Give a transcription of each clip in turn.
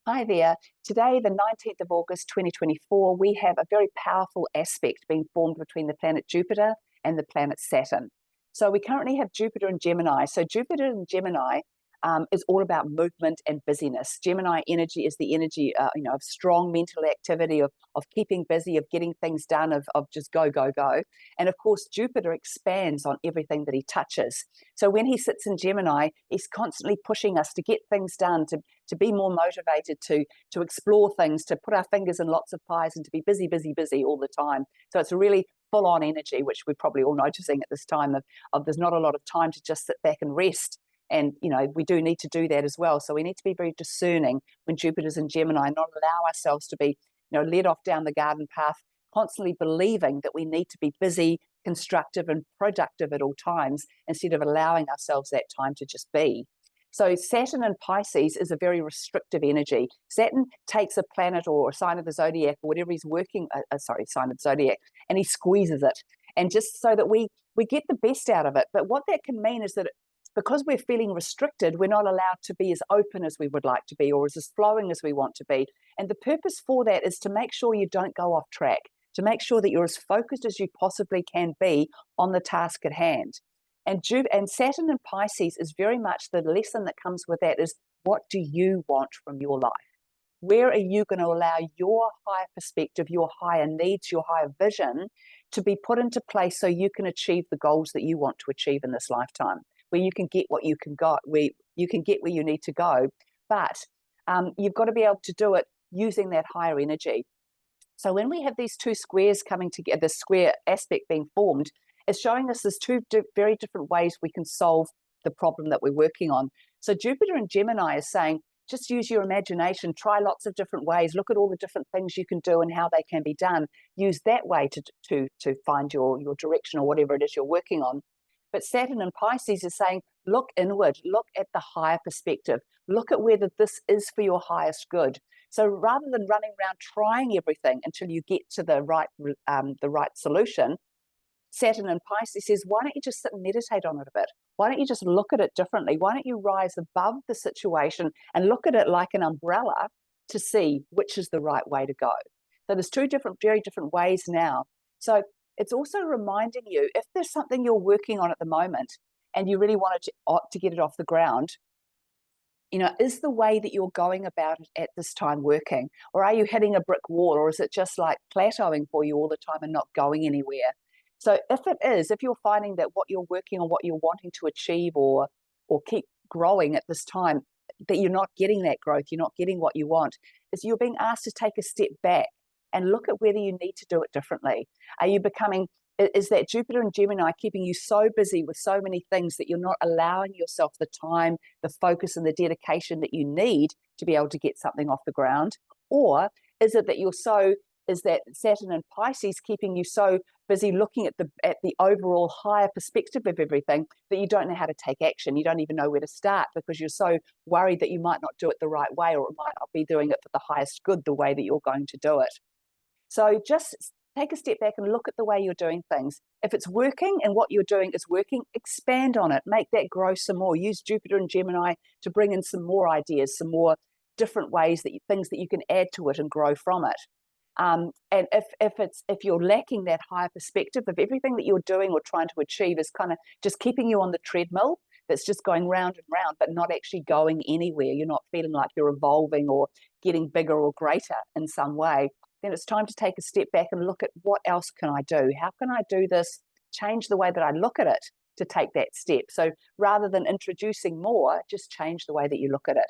Hi there. Today, the 19th of August 2024, we have a very powerful aspect being formed between the planet Jupiter and the planet Saturn. So we currently have Jupiter in Gemini. So Jupiter in Gemini is all about movement and busyness. Gemini energy is the energy, of strong mental activity, of keeping busy, of getting things done, of just go, go, go. And of course, Jupiter expands on everything that he touches. So when he sits in Gemini, he's constantly pushing us to get things done, to be more motivated, to explore things, to put our fingers in lots of pies, and to be busy, busy, busy all the time. So it's a really full-on energy, which we're probably all noticing at this time of there's not a lot of time to just sit back and rest. And, we do need to do that as well. So we need to be very discerning when Jupiter's in Gemini, not allow ourselves to be, led off down the garden path, constantly believing that we need to be busy, constructive, and productive at all times, instead of allowing ourselves that time to just be. So Saturn in Pisces is a very restrictive energy. Saturn takes a planet or a sign of the zodiac or whatever he's working, sign of the zodiac, and he squeezes it. And just so that we get the best out of it. But what that can mean is that because we're feeling restricted, we're not allowed to be as open as we would like to be, or as flowing as we want to be. And the purpose for that is to make sure you don't go off track, to make sure that you're as focused as you possibly can be on the task at hand. And Saturn in Pisces is very much the lesson that comes with that is, what do you want from your life? Where are you going to allow your higher perspective, your higher needs, your higher vision to be put into place so you can achieve the goals that you want to achieve in this lifetime? Where you can get what you can got, where you can get where you need to go, but you've got to be able to do it using that higher energy. So when we have these two squares coming together, the square aspect being formed, it's showing us there's two very different ways we can solve the problem that we're working on. So Jupiter in Gemini is saying, just use your imagination, try lots of different ways, look at all the different things you can do and how they can be done. Use that way to find your direction or whatever it is you're working on. But Saturn in Pisces is saying, look inward, look at the higher perspective, look at whether this is for your highest good. So rather than running around trying everything until you get to the right solution, Saturn in Pisces says, why don't you just sit and meditate on it a bit? Why don't you just look at it differently? Why don't you rise above the situation and look at it like an umbrella to see which is the right way to go? So there's two very different ways now. So it's also reminding you, if there's something you're working on at the moment and you really wanted to get it off the ground, is the way that you're going about it at this time working? Or are you hitting a brick wall? Or is it just like plateauing for you all the time and not going anywhere? So if you're finding that what you're working on, what you're wanting to achieve or keep growing at this time, that you're not getting that growth, you're not getting what you want, is you're being asked to take a step back and look at whether you need to do it differently. Is that Jupiter and Gemini keeping you so busy with so many things that you're not allowing yourself the time, the focus, and the dedication that you need to be able to get something off the ground? Or is it that is that Saturn and Pisces keeping you so busy looking at the overall higher perspective of everything that you don't know how to take action? You don't even know where to start because you're so worried that you might not do it the right way, or it might not be doing it for the highest good the way that you're going to do it. So just take a step back and look at the way you're doing things. If it's working and what you're doing is working, expand on it, make that grow some more. Use Jupiter and Gemini to bring in some more ideas, some more different ways things that you can add to it and grow from it. And if you're lacking that higher perspective, if everything that you're doing or trying to achieve is kind of just keeping you on the treadmill, that's just going round and round, but not actually going anywhere, you're not feeling like you're evolving or getting bigger or greater in some way, then it's time to take a step back and look at what else can I do? How can I do this? Change the way that I look at it to take that step. So rather than introducing more, just change the way that you look at it.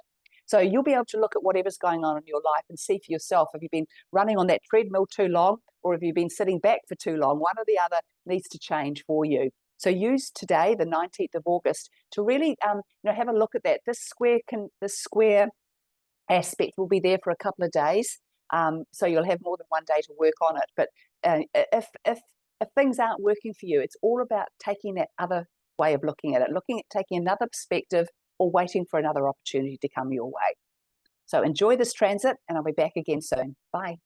So you'll be able to look at whatever's going on in your life and see for yourself, have you been running on that treadmill too long, or have you been sitting back for too long? One or the other needs to change for you. So use today, the 19th of August, to really have a look at that. This square aspect will be there for a couple of days. So you'll have more than one day to work on it. But if things aren't working for you, it's all about taking that other way of looking at it, taking another perspective, or waiting for another opportunity to come your way. So enjoy this transit, and I'll be back again soon. Bye.